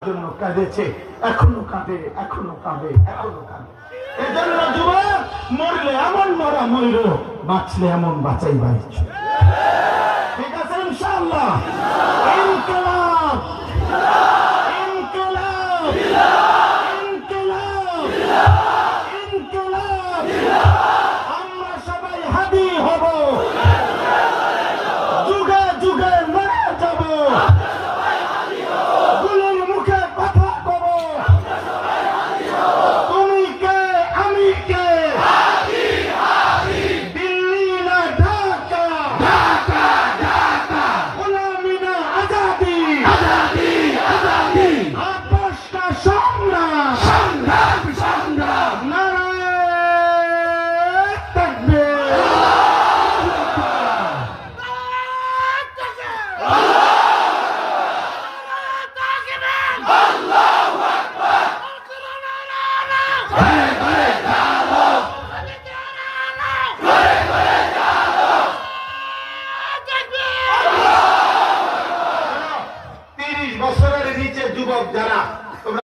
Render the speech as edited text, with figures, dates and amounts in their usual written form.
জন্য কাঁদেছে, এখনো কাঁদে, এখনো কাঁদে, এখনো কাঁদে। এজন্য যুবক, মরলে এমন মরা মইল, বাঁচলে এমন বাঁচাই বাইছ। ঠিক আছে ইনশাআল্লাহ। ইনকিলাব, ইনকিলাব, ইনকিলাব, ইনকিলাব। আমরা সবাই হাদি হব, যুগে যুগে মরে যাব। বছরের নিচে যুবক যারা